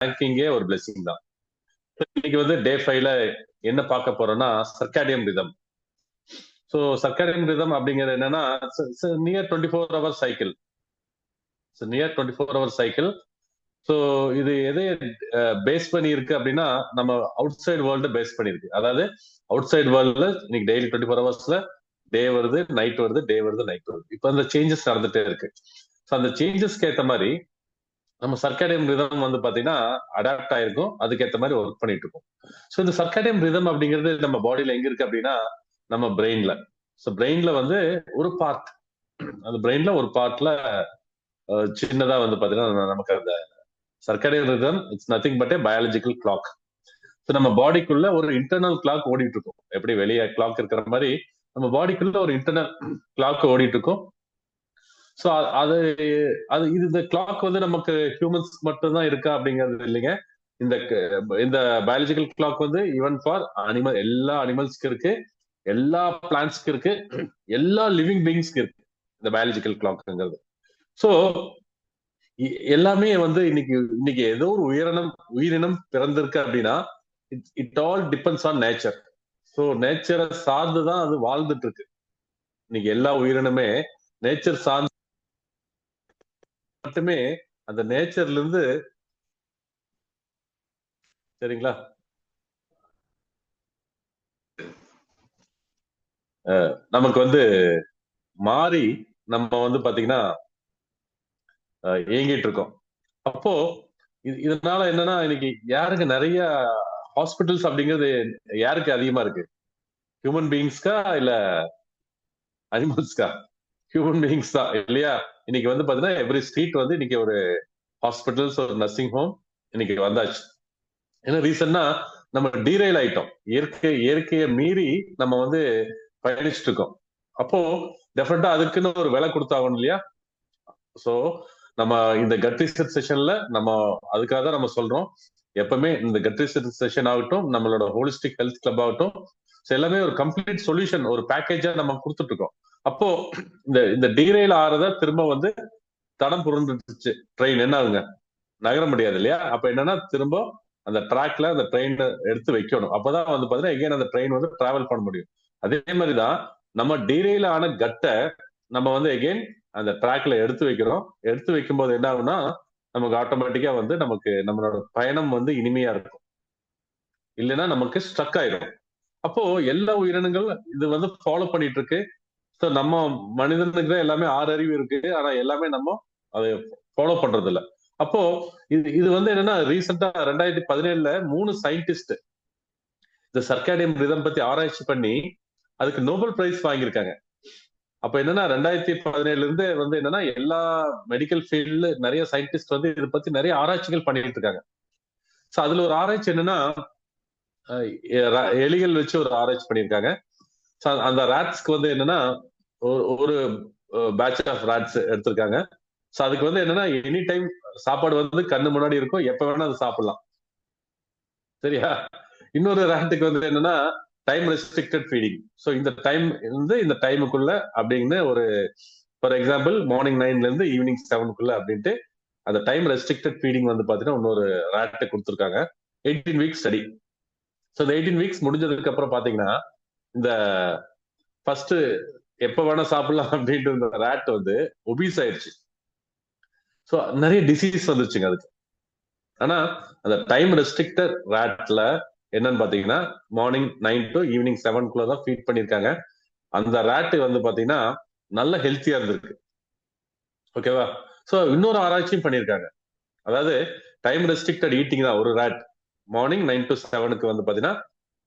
ரேங்கிங்கே ஒரு பிளெஸிங் தான். இன்னைக்கு வந்து டே 5ல என்ன பார்க்க போறோம்னா circadian rhythm. So circadian rhythm அப்படிங்கிறது என்னன்னா near 24 hour cycle. Near 24 hour cycle. So இது எதை பேஸ் பண்ணி இருக்கு அப்படின்னா நம்ம அவுட் சைடு வேர்ல்டு பேஸ் பண்ணிருக்கு. அதாவது அவுட் சைடு வேர்ல்டுல இன்னைக்கு டெய்லி 24 ஹவர்ஸ்ல டே வருது, நைட் வருது, டே வருது, நைட் வருது. இப்போ அந்த சேஞ்சஸ் நடந்துட்டே இருக்கு. ஸோ அந்த சேஞ்சஸ்க்கு ஏற்ற மாதிரி நம்ம சர்க்காடியம் ரிதம் வந்து பாத்தீங்கன்னா அடாப்ட் ஆயிருக்கும், அதுக்கேற்ற மாதிரி ஒர்க் பண்ணிட்டு இருக்கோம். ஸோ இந்த சர்க்காடியம் ரிதம் அப்படிங்கிறது நம்ம பாடியில எங்க இருக்கு அப்படின்னா நம்ம பிரெயின்ல. ஸோ பிரெயின்ல வந்து ஒரு பார்ட், அந்த பிரெயின்ல ஒரு பார்ட்ல சின்னதா வந்து பாத்தீங்கன்னா நமக்கு அந்த circadian rhythm it's nothing but A biological clock. So நம்ம பாடிக்குள்ள ஒரு இன்டர்னல் கிளாக் ஓடிட்டு இருக்கும். எப்படி வெளியே கிளாக் இருக்கிற மாதிரி நம்ம பாடிக்குள்ள ஒரு இன்டர்னல் கிளாக் ஓடிட்டு இருக்கும். ஸோ அது அது இது இந்த கிளாக் வந்து நமக்கு ஹியூமன்ஸ் மட்டும் தான் இருக்கா அப்படிங்கிறது இல்லைங்க. இந்த இந்த பயாலஜிக்கல் கிளாக் வந்து ஈவன் ஃபார் அனிமல், எல்லா அனிமல்ஸ்க்கு இருக்கு, எல்லா பிளான்ஸ்க்கு இருக்கு, எல்லா லிவிங் பீயிங்ஸ்க்கு இருக்கு இந்த பயாலஜிக்கல் கிளாக்ங்கிறது. ஸோ எல்லாமே வந்து இன்னைக்கு இன்னைக்கு ஏதோ ஒரு உயிரினம் பிறந்திருக்கு அப்படின்னா it all depends on nature. So நேச்சரை சார்ந்து தான் அது வாழ்ந்துட்டு இருக்கு. இன்னைக்கு எல்லா உயிரினமே நேச்சர் சார்ந்து மட்டுமே அந்த நேச்சர்ல இருந்து, சரிங்களா, நமக்கு வந்து மாறி நம்ம வந்து பாத்தீங்கன்னா இயங்கிட்டு இருக்கோம். அப்போ இதனால என்னன்னா இன்னைக்கு யாருக்கு நிறைய ஹாஸ்பிட்டல்ஸ் அப்படிங்கிறது யாருக்கு அதிகமா இருக்கு? ஹியூமன் பீயிங்ஸ்க்கா இல்ல அனிமல்ஸ்க்கா? ஹியூமன் பீயிங்ஸ் தான் இல்லையா? இன்னைக்கு வந்து பாத்தீங்கன்னா எவ்ரி ஸ்ட்ரீட் வந்து இன்னைக்கு ஒரு ஹாஸ்பிட்டல்ஸ், ஒரு நர்சிங் ஹோம் இன்னைக்கு வந்தாச்சு. ஏன்னா ரீசன்னா நம்ம டீரைல் ஆயிட்டோம். இயற்கையை மீறி நம்ம வந்து பயணிச்சுட்டு இருக்கோம். அப்போ டெஃபினட்டா அதுக்குன்னு ஒரு விலை கொடுத்தாகணும் இல்லையா? சோ நம்ம இந்த கட் ரிசர்ச் செஷன்ல நம்ம அதுக்காக தான் நம்ம சொல்றோம். எப்பவுமே இந்த கட் ரிசர்ச் செஷன் ஆகட்டும், நம்மளோட ஹோலிஸ்டிக் ஹெல்த் கிளப் ஆகட்டும், எல்லாமே ஒரு கம்ப்ளீட் சொல்யூஷன், ஒரு பேக்கேஜா நம்ம கொடுத்துட்டு இருக்கோம். அப்போ இந்த இந்த டீரைல் ஆறத திரும்ப வந்து தடம் புரண்டுச்சு ட்ரெயின், என்ன ஆகுங்க, நகர முடியாது இல்லையா? அப்ப என்னன்னா திரும்ப அந்த ட்ராக்ல அந்த ட்ரெயின் எடுத்து வைக்கணும். அப்பதான் வந்து பாத்தீங்கன்னா எகைன் அந்த ட்ரெயின் வந்து டிராவல் பண்ண முடியும். அதே மாதிரிதான் நம்ம டீரெயில் ஆன கட்டை நம்ம வந்து எகைன் அந்த ட்ராக்ல எடுத்து வைக்கிறோம். எடுத்து வைக்கும் போது என்ன ஆகும்னா நமக்கு ஆட்டோமேட்டிக்கா வந்து நமக்கு நம்மளோட பயணம் வந்து இனிமையா இருக்கும். இல்லைன்னா நமக்கு ஸ்ட்ரக் ஆயிடும். அப்போ எல்லா உயிரினங்கள் இது வந்து ஃபாலோ பண்ணிட்டு இருக்கு. ஸோ நம்ம மனிதனுக்கு தான் எல்லாமே 6 அறிவு இருக்கு, ஆனா எல்லாமே நம்ம அதை ஃபாலோ பண்றது இல்ல. அப்போ இது வந்து என்னன்னா ரீசெண்டா 2017ல 3 சயின்டிஸ்ட் இந்த சர்க்காடியம் ரிதம் பத்தி ஆராய்ச்சி பண்ணி அதுக்கு நோபல் பிரைஸ் வாங்கியிருக்காங்க. அப்ப என்னன்னா 2017ல இருந்து வந்து என்னன்னா எல்லா மெடிக்கல் ஃபீல்ட்ல நிறைய சயின்டிஸ்ட் வந்து இதை பத்தி நிறைய ஆராய்ச்சிகள் பண்ணிட்டு இருக்காங்க. ஸோ அதுல ஒரு ஆராய்ச்சி என்னன்னா எலிகள் வச்சு ஒரு ஆராய்ச்சி பண்ணியிருக்காங்க. அந்த ராட்ஸ்க்கு வந்து என்னன்னா ஒரு பேட்ச் ஆஃப் ராட்ஸ் எடுத்திருக்காங்க. ஸோ அதுக்கு வந்து என்னன்னா எனி டைம் சாப்பாடு வந்து கண்ணு முன்னாடி இருக்கும், எப்ப வேணா அது சாப்பிடலாம். சரியா? இன்னொரு ரேட்டுக்கு வந்து என்னன்னா டைம் ரெஸ்ட்ரிக்டட் ஃபீடிங். ஸோ இந்த டைம் வந்து இந்த டைமுக்குள்ள அப்படின்னு ஒரு, ஃபார் எக்ஸாம்பிள் மார்னிங் 9ல இருந்து ஈவினிங் 7க்குள்ள அப்படின்ட்டு அந்த டைம் ரெஸ்ட்ரிக்டட் ஃபீடிங் வந்து பாத்தீங்கன்னா இன்னொரு ரேட்டை கொடுத்துருக்காங்க. 18 வீக்ஸ் ஸ்டடி. ஸோ இந்த 18 வீக்ஸ் முடிஞ்சதுக்கு அப்புறம் பாத்தீங்கன்னா இந்த ஃபர்ஸ்ட் எப்ப வேணா சாப்பிடலாம் அப்படின்ட்டு இந்த ரேட் வந்து ஒபீஸ் ஆயிடுச்சு. ஸோ நிறைய டிசீஸ் வந்துருச்சுங்க அதுக்கு. ஆனா அந்த டைம் ரெஸ்ட்ரிக்டட் ரேட்ல என்னன்னு பாத்தீங்கன்னா மார்னிங் 9 டு ஈவினிங் 7க்குள்ள தான் ஃபீட் பண்ணிருக்காங்க. அந்த ரேட் வந்து பாத்தீங்கன்னா நல்ல ஹெல்த்தியா இருந்திருக்கு. ஓகேவா? சோ இன்னொரு ஆராய்ச்சியும் பண்ணிருக்காங்க. அதாவது டைம் ரெஸ்ட்ரிக்டட் ஈட்டிங் தான் ஒரு ரேட் மார்னிங் 9 டு 7க்கு வந்து பாத்தீங்கன்னா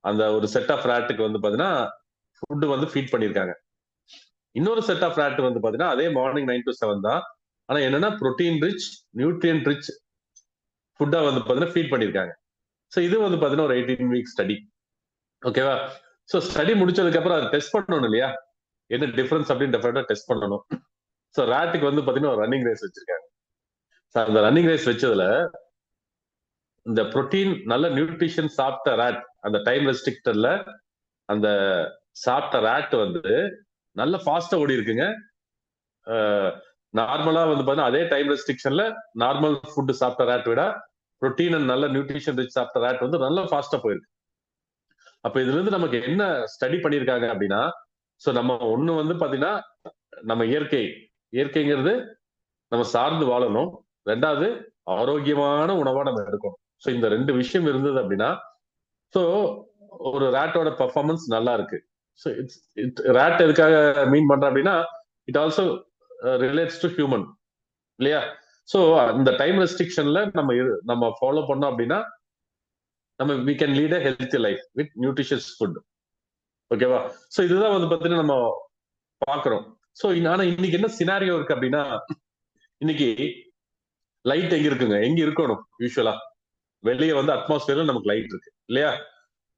அந்த ஒரு செட் ஆஃப் ரேட்டுக்கு வந்து பாத்தீங்கன்னா ஃபுட் வந்து ஃபீட் பண்ணிருக்காங்க. இன்னொரு செட் ஆஃப் ரேட் வந்து பாத்தீங்கன்னா அதே மார்னிங் 9 டு 7 தான், ஆனா என்னன்னா புரோட்டீன் ரிச், நியூட்ரியன் ரிச் ஃபுட்டா வந்து பாத்தீங்கன்னா ஃபீட் பண்ணிருக்காங்க. ஸோ இது வந்து பாத்தீங்கன்னா ஒரு 18 வீக் ஸ்டடி. ஓகேவா? ஸோ ஸ்டடி முடிச்சதுக்கு அப்புறம் அதை டெஸ்ட் பண்ணணும் இல்லையா, என்ன டிஃபரன்ஸ் அப்படின்னு டெஃபினட்டா டெஸ்ட் பண்ணணும். ஸோ ரேட்டுக்கு வந்து பாத்தீங்கன்னா ஒரு ரன்னிங் ரேஸ் வச்சிருக்காங்க. அந்த ரன்னிங் ரேஸ் வச்சதுல இந்த புரோட்டீன் நல்ல நியூட்ரிஷன் சாப்பிட்ட ரேட், அந்த டைம் ரெஸ்ட்ரிக்டட்ல அந்த சாப்பிட்ட ரேட் வந்து நல்ல ஃபாஸ்டா ஓடி இருக்குங்க. நார்மலா வந்து பாத்தீங்கன்னா அதே டைம் ரெஸ்ட்ரிக்ஷன்ல நார்மல் ஃபுட் சாப்பிட்ட ரேட் விட புரோட்டீன் அண்ட் நல்ல நியூட்ரிஷன் ரிச் சாப்பிட்ட ரேட் வந்து நல்லா ஃபாஸ்டா போயிருக்கு. அப்ப இதுல இருந்து நமக்கு என்ன ஸ்டடி பண்ணிருக்காங்க அப்படின்னா, சோ நம்ம ஒண்ணு வந்து பாத்தீங்கன்னா நம்ம இயற்கைங்கிறது நம்ம சார்ந்து வாழணும். ரெண்டாவது ஆரோக்கியமான உணவா நம்ம எடுக்கணும். சோ இந்த ரெண்டு விஷயம் இருந்தது அப்படின்னா, சோ ஒரு ரேட்டோட பெர்ஃபார்மன்ஸ் நல்லா இருக்கு. ஸோ ரேட் எதுக்காக மீன் பண்றேன் அப்படின்னா, it also relates to human இல்லையா? ஸோ அந்த டைம் ரெஸ்ட்ரிக்ஷன்ல நம்ம ஃபாலோ பண்ணோம் அப்படின்னா நம்ம we can lead a healthy life with nutritious food. ஓகேவா? ஸோ இதுதான் வந்து பார்த்தீங்கன்னா நம்ம பார்க்குறோம். ஸோ ஆனா இன்னைக்கு என்ன சினாரியோ இருக்கு அப்படின்னா, இன்னைக்கு லைட் எங்க இருக்குங்க? எங்க இருக்கணும் யூஸ்வலா? வெளியே வந்து அட்மாஸ்பியர்ல நமக்கு லைட் இருக்கு இல்லையா?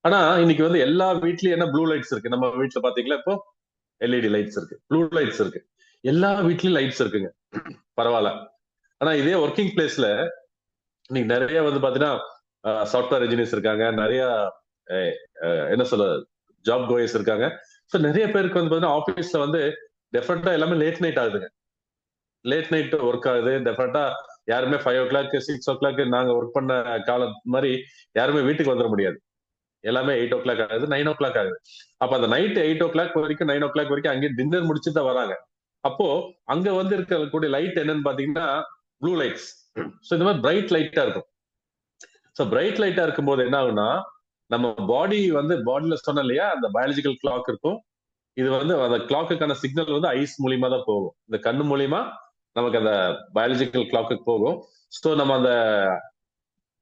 ஆனா இன்னைக்கு வந்து எல்லா வீட்லயும் என்ன ப்ளூ லைட்ஸ் இருக்கு. நம்ம வீட்டுல பாத்தீங்களா இப்போ எல்இடி லைட்ஸ் இருக்கு, ப்ளூ லைட்ஸ் இருக்கு, எல்லா வீட்லயும் லைட்ஸ் இருக்குங்க. பரவாயில்ல. ஆனா இதே ஒர்க்கிங் பிளேஸ்ல இன்னைக்கு நிறைய வந்து பாத்தீங்கன்னா சாஃப்ட்வேர் இன்ஜினியர்ஸ் இருக்காங்க, நிறைய என்ன சொல்ல ஜாப் கோயர்ஸ் இருக்காங்க. ஸோ நிறைய பேருக்கு வந்து பாத்தீங்கன்னா ஆபீஸ்ல வந்து டெஃபினட்டா எல்லாமே லேட் நைட் ஆகுதுங்க. லேட் நைட் ஒர்க் ஆகுது. டெஃபினட்டா யாருமே 5 o'clock 6 o'clock நாங்க ஒர்க் பண்ண காலம் மாதிரி யாருமே வீட்டுக்கு வந்துட முடியாது. எல்லாமே 8 o'clock ஆகுது, 9 o'clock ஆகுது. அப்ப அந்த நைட் 8 o'clock வரைக்கும் 9 o'clock வரைக்கும் அங்கே டின்னர் முடிச்சுட்டு தான் வராங்க. அப்போ அங்க வந்து இருக்கக்கூடிய லைட் என்னன்னு பாத்தீங்கன்னா ப்ளூ லைட்ஸ். ஸோ இந்த மாதிரி பிரைட் லைட்டா இருக்கும். ஸோ பிரைட் லைட்டா இருக்கும்போது என்ன ஆகும்னா, நம்ம பாடியில சொன்ன இல்லையா, அந்த பயாலஜிக்கல் கிளாக் இருக்கும். இது வந்து அந்த கிளாக்குக்கான சிக்னல் வந்து ஐஸ் மூலியமா தான் போகும். இந்த கண்ணு மூலியமா நமக்கு அந்த பயாலஜிக்கல் கிளாக்கு போகும். ஸோ நம்ம அந்த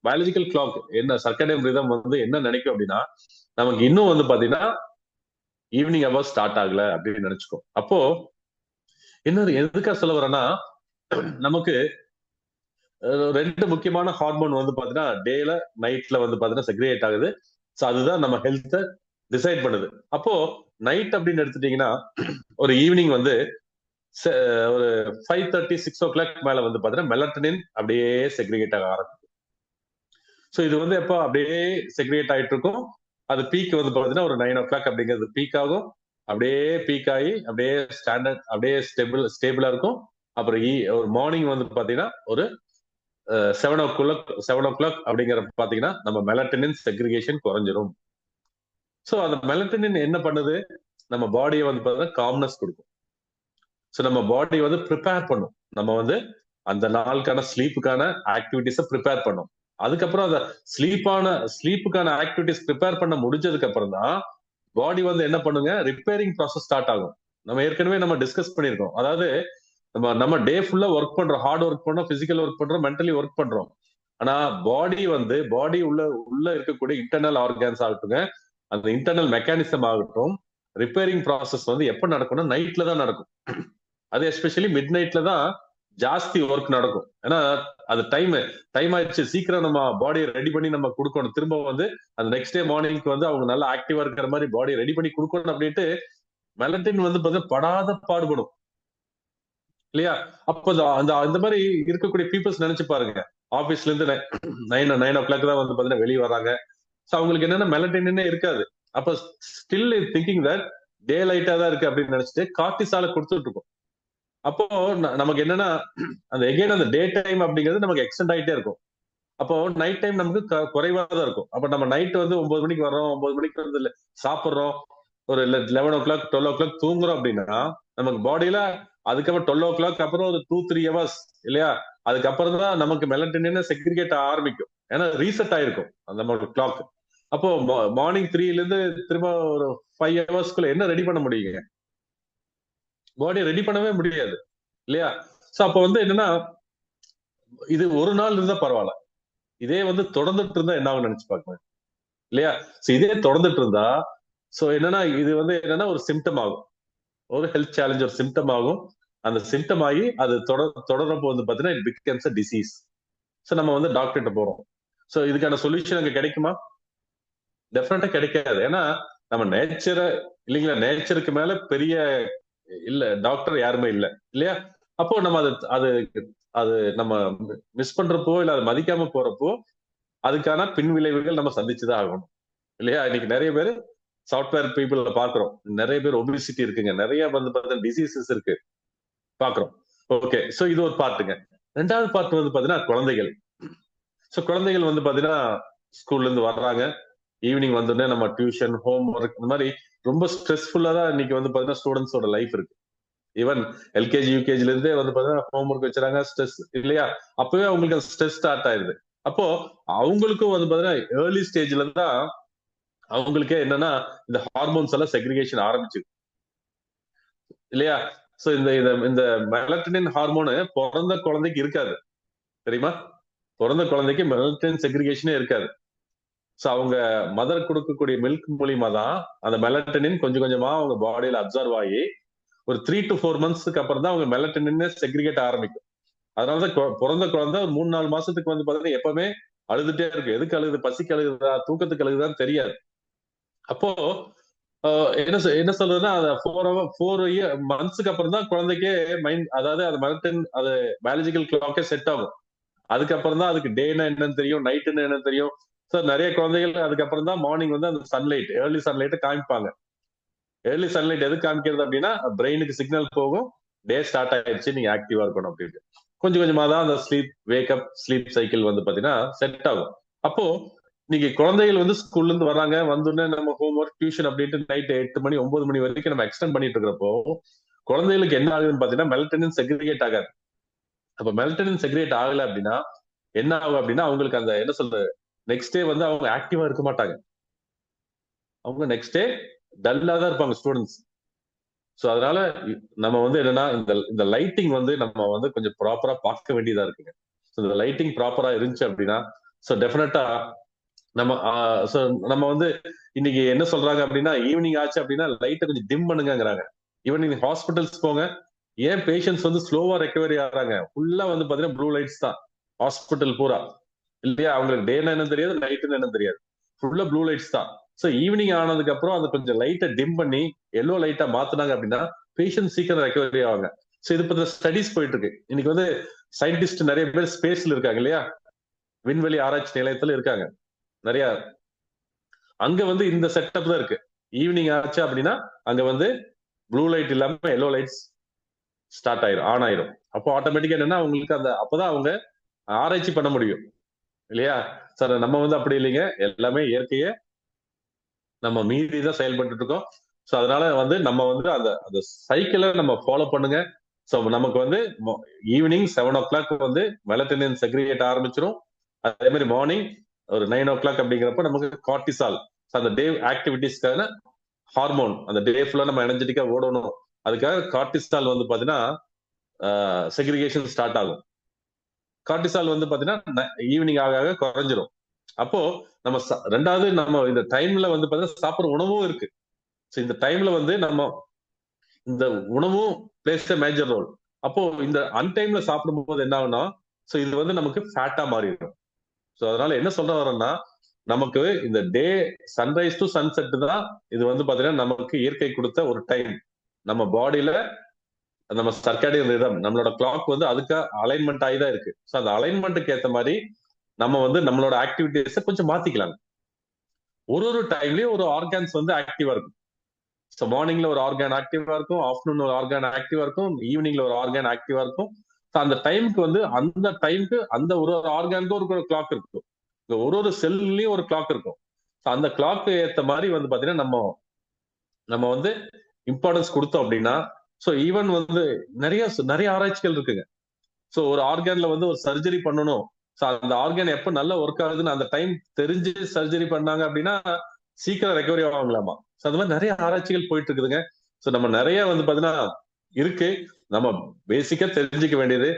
பயாலஜிக்கல் கிளாக் என்ன சர்க்கடியன் ரிதம் வந்து என்ன நினைக்கும் அப்படின்னா, நமக்கு இன்னும் வந்து பாத்தீங்கன்னா ஈவினிங் அவர் ஸ்டார்ட் ஆகல அப்படின்னு நினைச்சுக்கோ. அப்போ என்ன எதுக்காக சொல்ல வரேன்னா, நமக்கு ரெண்டு முக்கியமான ஹார்மோன் வந்து பாத்தீங்கன்னா டேல நைட்ல வந்து பாத்தீங்கன்னா செக்ரிகேட் ஆகுது. ஸோ அதுதான் நம்ம ஹெல்த்தை டிசைட் பண்ணுது. அப்போ நைட் அப்படின்னு எடுத்துட்டீங்கன்னா ஒரு ஈவினிங் வந்து ஒரு 5:30 6 o'clock மேல வந்து பாத்தீங்கன்னா மெலட்டனின் அப்படியே செக்ரிகேட் ஆக ஆரம்பிக்கும். ஸோ இது வந்து எப்போ அப்படியே செக்ரிகேட் ஆயிட்டு இருக்கும். அது பீக் வந்து பாத்தீங்கன்னா ஒரு 9 o'clock அப்படிங்கிறது பீக் ஆகும். அப்படியே பீக் ஆகி அப்படியே ஸ்டாண்டர்ட் அப்படியே ஸ்டேபிளா இருக்கும். அப்புறம் ஒரு மார்னிங் வந்து பாத்தீங்கன்னா ஒரு 7 o'clock அப்படிங்கிற பாத்தீங்கன்னா நம்ம மெலட்டனின் செக்ரிகேஷன் குறைஞ்சிரும். ஸோ அந்த மெலட்டனின் என்ன பண்ணுது, நம்ம பாடியை வந்து பாத்தீங்கன்னா காம்னஸ் கொடுக்கும். ஸோ நம்ம பாடி வந்து ப்ரிப்பேர் பண்ணும். நம்ம வந்து அந்த நாளுக்கான ஸ்லீப்புக்கான ஆக்டிவிட்டிஸை ப்ரிப்பேர் பண்ணும். அதுக்கப்புறம் அந்த ஸ்லீப்புக்கான ஆக்டிவிட்டிஸ் ப்ரிப்பேர் பண்ண முடிஞ்சதுக்கு அப்புறம் தான் பாடி வந்து என்ன பண்ணுங்க, ரிப்பேரிங் ப்ராசஸ் ஸ்டார்ட் ஆகும். நம்ம ஏற்கனவே நம்ம டிஸ்கஸ் பண்ணியிருக்கோம். அதாவது நம்ம டே ஃபுல்லா ஒர்க் பண்றோம், ஹார்ட் ஒர்க் பண்றோம், பிசிக்கல் ஒர்க் பண்றோம், மென்டலி ஒர்க் பண்றோம். ஆனா பாடி உள்ள இருக்கக்கூடிய இன்டர்னல் ஆர்கான்ஸ் ஆகட்டுங்க, அந்த இன்டர்னல் மெக்கானிசம் ஆகட்டும், ரிப்பேரிங் ப்ராசஸ் வந்து எப்ப நடக்கும்னா நைட்ல தான் நடக்கும். அது எஸ்பெஷலி மிட் நைட்ல தான் ஜாஸ்தி ஒர்க் நடக்கும். ஏன்னா அது டைம் ஆயிடுச்சு, சீக்கிரம் நம்ம பாடியை ரெடி பண்ணி நம்ம கொடுக்கணும். திரும்ப வந்து அந்த நெக்ஸ்ட் டே மார்னிங்க்கு வந்து அவங்க நல்லா ஆக்டிவா இருக்கிற மாதிரி பாடியை ரெடி பண்ணி கொடுக்கணும் அப்படின்ட்டு மெலட்டின் வந்து பார்த்தீங்கன்னா படாத பாடுபடும் இல்லையா? அப்போ அந்த அந்த மாதிரி இருக்கக்கூடிய பீப்புள்ஸ் நினைச்சு பாருங்க, ஆபீஸ்ல இருந்து 9 o'clock தான் வந்து பாத்தீங்கன்னா வெளியே வராங்க. ஸோ அவங்களுக்கு என்னன்னா மெலட்டினே இருக்காது. அப்ப ஸ்டில் திங்கிங் தட் டே லைட்டா தான் இருக்கு அப்படின்னு நினைச்சிட்டு கார்டிசால கொடுத்துட்டு இருக்கும். அப்போ நமக்கு என்னன்னா அந்த எகைன் அந்த டே டைம் அப்படிங்கிறது நமக்கு எக்ஸ்டெண்ட் ஆயிட்டே இருக்கும். அப்போ நைட் டைம் நமக்கு குறைவா தான் இருக்கும். அப்ப நம்ம நைட் வந்து 9 மணிக்கு வர்றோம், 9 மணிக்கு வந்து சாப்பிடுறோம், ஒரு 11 o'clock 12 o'clock தூங்குறோம் அப்படின்னா நமக்கு பாடியில அதுக்கப்புறம் 12 o'clock அப்புறம் ஒரு 2-3 hours இல்லையா, அதுக்கப்புறம் தான் நமக்கு மெலட்டின் செக்ரிகேட் ஆரம்பிக்கும். ஏன்னா ரீசெட் ஆயிருக்கும் அந்த கிளாக். அப்போ மார்னிங் 3ல இருந்து திரும்ப ஒரு 5 hours என்ன ரெடி பண்ண முடியுங்க? பாடியை ரெடி பண்ணவே முடியாது இல்லையா? சோ அப்ப வந்து என்னன்னா இது ஒரு நாள் இருந்தா பரவாயில்ல, இதே வந்து தொடர்ந்துட்டு இருந்தா என்ன ஆகும் நினைச்சு பாருங்க இல்லையா? சோ இதே தொடர்ந்துட்டு இருந்தா சோ என்னன்னா இது வந்து என்னன்னா ஒரு சிம்டம் ஆகும், ஒரு ஹெல்த் சேலஞ்ச் ஒரு சிம்டம் ஆகும். அந்த சிம்டம் ஆகி அது தொடர்றப்போ வந்து பாத்தீங்கன்னா it becomes a disease. So நம்ம வந்து டாக்டர்கிட்ட போறோம். சோ இதுக்கான சொல்யூஷன் அங்க கிடைக்குமா? டெஃபினட்டா கிடைக்காது. ஏன்னா நம்ம நேச்சரை இல்லைங்களா, நேச்சருக்கு மேல பெரிய இல்ல டாக்டர் யாருமே இல்ல இல்லையா? அப்போ நம்ம அது அது நம்ம மிஸ் பண்றப்போ இல்ல அதை மதிக்காம போறப்போ அதுக்கான பின் விளைவுகள் நம்ம சந்திச்சுதான் ஆகணும் இல்லையா? இன்னைக்கு நிறைய பேர் சாஃப்ட்வேர் பீப்புள் பாக்குறோம், நிறைய பேர் ஒபிசிட்டி இருக்குங்க, நிறைய வந்து பாத்தீங்கன்னா டிசீசஸ் இருக்கு பாக்குறோம். ஓகே, சோ இது ஒரு பார்ட்டுங்க. ரெண்டாவது பார்ட் வந்து பாத்தீங்கன்னா குழந்தைகள். ஸோ குழந்தைகள் வந்து பாத்தீங்கன்னா ஸ்கூல்ல இருந்து வர்றாங்க, ஈவினிங் வந்தோடனே நம்ம டியூஷன், ஹோம் ஒர்க் இந்த மாதிரி ரொம்ப ஸ்ட்ரெஸ்ஃபுல்லா தான் இன்னைக்கு வந்து பாத்தீங்கன்னா ஸ்டூடெண்ட்ஸோட லைஃப் இருக்கு. ஈவன் எல்கேஜி யூகேஜில இருந்தே வந்து பாத்தீங்கன்னா ஹோம் ஒர்க் வச்சுறாங்க, ஸ்ட்ரெஸ் இல்லையா? அப்பவே அவங்களுக்கு ஸ்ட்ரெஸ் ஸ்டார்ட் ஆயிருது. அப்போ அவங்களுக்கும் வந்து பாத்தீங்கன்னா ஏர்லி ஸ்டேஜ்ல தான் அவங்களுக்கே என்னன்னா இந்த ஹார்மோன்ஸ் எல்லாம் செக்ரிகேஷன் ஆரம்பிச்சு இல்லையா? சோ இந்த இந்த இந்த மெலட்டனின் ஹார்மோனு பிறந்த குழந்தைக்கு இருக்காது, தெரியுமா? பிறந்த குழந்தைக்கு மெலட்டனின் செக்ரிகேஷனே இருக்காது. சோ அவங்க மதர் கொடுக்கக்கூடிய மில்க் மூலியமா தான் அந்த மெலட்டனின் கொஞ்சம் கொஞ்சமா அவங்க பாடியில அப்சர்வ் ஆகி ஒரு 3 to 4 monthsக்கு அப்புறம் தான் அவங்க மெலட்டனின் செக்ரிகேட் ஆரம்பிக்கும். அதனாலதான் பிறந்த குழந்தை ஒரு 3-4 மாசத்துக்கு வந்து பாத்தீங்கன்னா எப்பவுமே அழுதுட்டே இருக்கு. எதுக்கு அழுகுது? பசிக்கு அழுகுதா, தூக்கத்துக்கு அழுகுதான்னு தெரியாது. அப்போ என்ன சொல்றதுன்னா அந்த 4 மந்த்ஸ்க்கு அப்புறம் தான் குழந்தைக்கே மைண்ட், அதாவது அது மெலட்டனின் அது பயாலஜிக்கல் கிளாக்கே செட் ஆகும். அதுக்கப்புறம் தான் அதுக்கு டேனா என்னன்னு தெரியும், நைட்னு என்னன்னு தெரியும். சார் நிறைய குழந்தைகள் அதுக்கப்புறம் தான் மார்னிங் வந்து அந்த சன்லைட், ஏர்லி சன்லைட்டை காமிப்பாங்க. ஏர்லி சன்லைட் எது காமிக்கிறது அப்படின்னா பிரெயினுக்கு சிக்னல் போகும், டே ஸ்டார்ட் ஆயிடுச்சு, நீங்க ஆக்டிவா இருக்கணும் அப்படின்ட்டு. கொஞ்சம் கொஞ்சமா தான் அந்த வேக்கப் ஸ்லீப் சைக்கிள் வந்து பாத்தீங்கன்னா செட் ஆகும். அப்போ நீங்க குழந்தைகள் வந்து ஸ்கூல்ல இருந்து வராங்க, வந்தோடனே நம்ம ஹோம் ஒர்க், டியூஷன் அப்படின்ட்டு நைட் 8 மணி 9 மணி வரைக்கும் நம்ம எக்ஸ்டெண்ட் பண்ணிட்டு இருக்கிறப்போ குழந்தைகளுக்கு என்ன ஆகுதுன்னு பாத்தீங்கன்னா மெலட்டனின் செக்ரிகேட் ஆகாது. அப்ப மெலட்டனின் செக்ரிகேட் ஆகல அப்படின்னா என்ன ஆகும் அப்படின்னா அவங்களுக்கு அந்த என்ன சொல்றது, நெக்ஸ்ட் டே வந்து அவங்க ஆக்டிவா இருக்க மாட்டாங்க. அவங்க நெக்ஸ்ட் டே டல்லா தான் இருப்பாங்க ஸ்டூடெண்ட்ஸ். சோ அதனால நம்ம வந்து என்னன்னா இந்த இந்த லைட்டிங் வந்து நம்ம வந்து கொஞ்சம் ப்ராப்பரா பார்க்க வேண்டியதா இருக்குங்க. இந்த லைட்டிங் ப்ராப்பரா இருந்துச்சு அப்படின்னா சோ டெஃபினட்டா நம்ம so நம்ம வந்து இன்னைக்கு என்ன சொல்றாங்க அப்படின்னா ஈவினிங் ஆச்சு அப்படின்னா லைட்டை கொஞ்சம் டிம் பண்ணுங்கிறாங்க. ஈவன் நீங்க ஹாஸ்பிட்டல்ஸ் போங்க, ஏன் பேஷண்ட்ஸ் வந்து ஸ்லோவா ரெக்கவரி ஆகுறாங்க? ஃபுல்லா வந்து பாத்தீங்கன்னா ப்ளூ லைட்ஸ் தான் ஹாஸ்பிட்டல் பூரா, இல்லையா? அவங்களுக்கு டேன்னு என்ன தெரியாது, நைட்டுன்னு என்ன தெரியாது, ஃபுல்லா ப்ளூ லைட்ஸ் தான். ஸோ ஈவினிங் ஆனதுக்கு அப்புறம் அதை கொஞ்சம் லைட்டை டிம் பண்ணி எல்லோ லைட்டா மாத்தினாங்க அப்படின்னா பேஷண்ட் சீக்கிரம் ரெக்கவரி ஆவாங்க. ஸோ இது பத்தின ஸ்டடிஸ் போயிட்டு இருக்கு. இன்னைக்கு வந்து சயின்டிஸ்ட் நிறைய பேர் ஸ்பேஸ்ல இருக்காங்க இல்லையா, விண்வெளி ஆராய்ச்சி நிலையத்துல இருக்காங்க நிறைய. அங்க வந்து இந்த செட்டப் தான் இருக்கு. ஈவினிங் ஆச்சு அப்படின்னா அங்க வந்து ப்ளூ லைட் இல்லாம எல்லோ லைட்ஸ் ஸ்டார்ட் ஆயிரும், ஆன் ஆயிரும். அப்போ ஆட்டோமேட்டிக்கா என்னன்னா அவங்களுக்கு அந்த அப்பதான் அவங்க ஆராய்ச்சி பண்ண முடியும், இல்லையா? சார் நம்ம வந்து அப்படி இல்லைங்க, எல்லாமே இயற்கையே நம்ம மீறி தான் செயல்பட்டு இருக்கோம். ஸோ அதனால வந்து நம்ம வந்து அந்த அந்த சைக்கிளை நம்ம ஃபாலோ பண்ணுங்க. ஸோ நமக்கு வந்து ஈவினிங் 7 o'clock வந்து மெலட்டனின் செக்ரிகேட் ஆரம்பிச்சிடும். அதே மாதிரி மார்னிங் ஒரு 9 o'clock அப்படிங்கிறப்ப நமக்கு கார்டிசால், அந்த டே ஆக்டிவிட்டிஸ்க்கான ஹார்மோன், அந்த டே ஃபுல்லா நம்ம எனர்ஜெட்டிக்கா ஓடணும், அதுக்காக கார்டிசால் வந்து பாத்தீங்கன்னா செக்ரிகேஷன் ஸ்டார்ட் ஆகும். கார்டிசால் வந்து பாத்தீங்கன்னா ஈவினிங் ஆக ஆக குறைஞ்சிரும். அப்போ நம்ம ரெண்டாவது நம்ம இந்த டைம்ல வந்து பாத்தீங்கன்னா சாப்பிடுற உணவும் இருக்கு. இந்த டைம்ல வந்து நம்ம இந்த உணவும் பிளேஸ் a மேஜர் ரோல். அப்போ இந்த அன்டைம்ல சாப்பிடும் போது என்ன ஆகும்னா சோ இது வந்து நமக்கு ஃபேட்டா மாறிடும். சோ அதனால என்ன சொல்ல வரேன்னா நமக்கு இந்த டே சன்ரைஸ் டு சன்செட் தான் இது வந்து பாத்தீங்கன்னா நமக்கு இயற்கை கொடுத்த ஒரு டைம். நம்ம பாடியில நம்ம சர்க்காடியன் ரிதம், நம்மளோட கிளாக் வந்து அதுக்கு அலைன்மெண்ட் ஆகி தான் இருக்கு. ஸோ அந்த அலைன்மெண்ட்டுக்கு ஏற்ற மாதிரி நம்ம வந்து நம்மளோட ஆக்டிவிட்டிஸை கொஞ்சம் மாத்திக்கலாம். ஒரு ஒரு டைம்லயும் ஒரு ஆர்கான்ஸ் வந்து ஆக்டிவா இருக்கும். ஸோ மார்னிங்ல ஒரு ஆர்கான் ஆக்டிவா இருக்கும், ஆஃப்டர்நூன் ஒரு ஆர்கான் ஆக்டிவா இருக்கும், ஈவினிங்ல ஒரு ஆர்கான் ஆக்டிவா இருக்கும். ஸோ அந்த டைமுக்கு வந்து அந்த டைமுக்கு அந்த ஒரு ஒரு ஆர்கானுக்கு ஒரு கிளாக் இருக்கும். ஒரு ஒரு செல்லையும் ஒரு கிளாக் இருக்கும். ஸோ அந்த கிளாக்கு ஏற்ற மாதிரி வந்து பாத்தீங்கன்னா நம்ம நம்ம வந்து இம்பார்ட்டன்ஸ் கொடுத்தோம் அப்படின்னா ஸோ ஈவன் வந்து நிறைய நிறைய ஆராய்ச்சிகள் இருக்குங்க. ஸோ ஒரு ஆர்கான்ல வந்து ஒரு சர்ஜரி பண்ணணும், ஸோ அந்த ஆர்கான் எப்ப நல்லா ஒர்க் ஆகுதுன்னு அந்த டைம் தெரிஞ்சு சர்ஜரி பண்ணாங்க அப்படின்னா சீக்கிரம் ரெக்கவரி ஆகலாமா. ஸோ அந்த மாதிரி நிறைய ஆராய்ச்சிகள் போயிட்டு இருக்குதுங்க. ஸோ நம்ம நிறைய வந்து பாத்தீங்கன்னா இருக்கு. நம்ம பேசிக்கா தெரிஞ்சுக்க வேண்டியது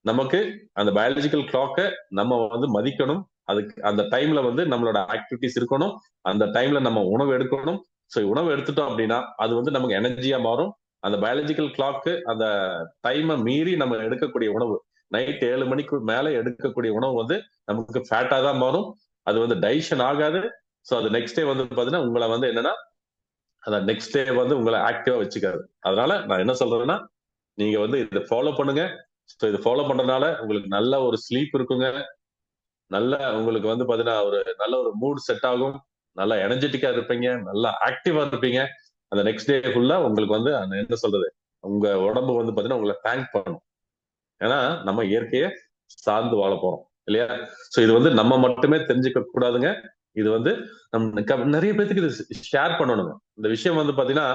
நமக்கு அந்த பயாலஜிக்கல் கிளாக்க நம்ம வந்து மதிக்கணும். அதுக்கு அந்த டைம்ல வந்து நம்மளோட ஆக்டிவிட்டிஸ் இருக்கணும், அந்த டைம்ல நம்ம உணவு எடுக்கணும். ஸோ உணவு எடுத்துட்டோம் அப்படின்னா அது வந்து நமக்கு எனர்ஜியா மாறும். அந்த பயாலஜிக்கல் கிளாக்கு அந்த டைமை மீறி நம்ம எடுக்கக்கூடிய உணவு, நைட் 7 மணிக்கு மேல எடுக்கக்கூடிய உணவு வந்து நமக்கு ஃபேட்டா தான் மாறும். அது வந்து டைஜஷன் ஆகாது. ஸோ அது நெக்ஸ்ட் டே வந்து பாத்தீங்கன்னா உங்களை வந்து என்னன்னா அந்த நெக்ஸ்ட் டே வந்து உங்களை ஆக்டிவா வச்சுக்காது. அதனால நான் என்ன சொல்றேன்னா நீங்க வந்து இதை ஃபாலோ பண்ணுங்க. ஸோ இதை ஃபாலோ பண்றதுனால உங்களுக்கு நல்ல ஒரு ஸ்லீப் இருக்குங்க, நல்ல உங்களுக்கு வந்து பாத்தீங்கன்னா ஒரு நல்ல ஒரு மூட் செட் ஆகும், நல்லா எனர்ஜெட்டிக்கா இருப்பீங்க, நல்லா ஆக்டிவா இருப்பீங்க. அந்த நெக்ஸ்ட் டே ஃபுல்லா உங்களுக்கு வந்து அந்த என்ன சொல்றது, உங்க உடம்பு வந்து பாத்தீங்கன்னா உங்களை தேங்க் பண்ணும். ஏன்னா நம்ம இயற்கையை சார்ந்து வாழ போறோம். இல்லையா? சோ இது வந்து நம்ம மட்டுமே தெரிஞ்சுக்க கூடாதுங்க. இது வந்து நிறைய பேத்துக்கு இது ஷேர் பண்ணணுங்க. இந்த விஷயம் வந்து பாத்தீங்கன்னா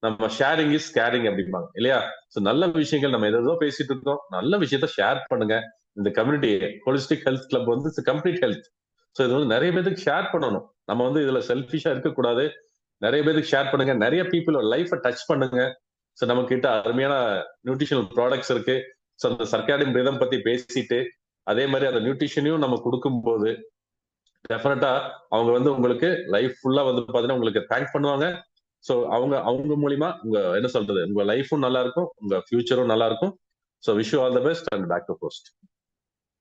நம்ம ஷேரிங் இஸ் கேரிங் அப்படிம்பாங்க இல்லையா? சோ நல்ல விஷயங்கள் நம்ம ஏதோ பேசிட்டு இருக்கோம், நல்ல விஷயத்த ஷேர் பண்ணுங்க. இந்த கம்யூனிட்டி ஹோலிஸ்டிக் ஹெல்த் கிளப் வந்து கம்ப்ளீட் ஹெல்த். சோ இது வந்து நிறைய பேருக்கு ஷேர் பண்ணணும். நம்ம வந்து இதுல செல்ஃபிஷா இருக்கக்கூடாது. நிறைய பேருக்கு ஷேர் பண்ணுங்க, நிறைய பீப்புள் லைஃப டச் பண்ணுங்க. சோ நம்ம கிட்ட அருமையான நியூட்ரிஷனல் ப்ராடக்ட்ஸ் இருக்கு. சோ அந்த சர்க்காடின் ரிதம் பத்தி பேசிட்டு அதே மாதிரி அந்த நியூட்ரிஷனையும் நம்ம கொடுக்கும் போது டெஃபினட்டா அவங்க வந்து உங்களுக்கு லைஃப் ஃபுல்லா வந்து பாத்தீங்கன்னா உங்களுக்கு தேங்க் பண்ணுவாங்க. சோ அவங்க அவங்க மூலியமா உங்க என்ன சொல்றது, உங்க லைஃபும் நல்லா இருக்கும், உங்க ஃபியூச்சரும் நல்லா இருக்கும். So wish you all the best and back to post.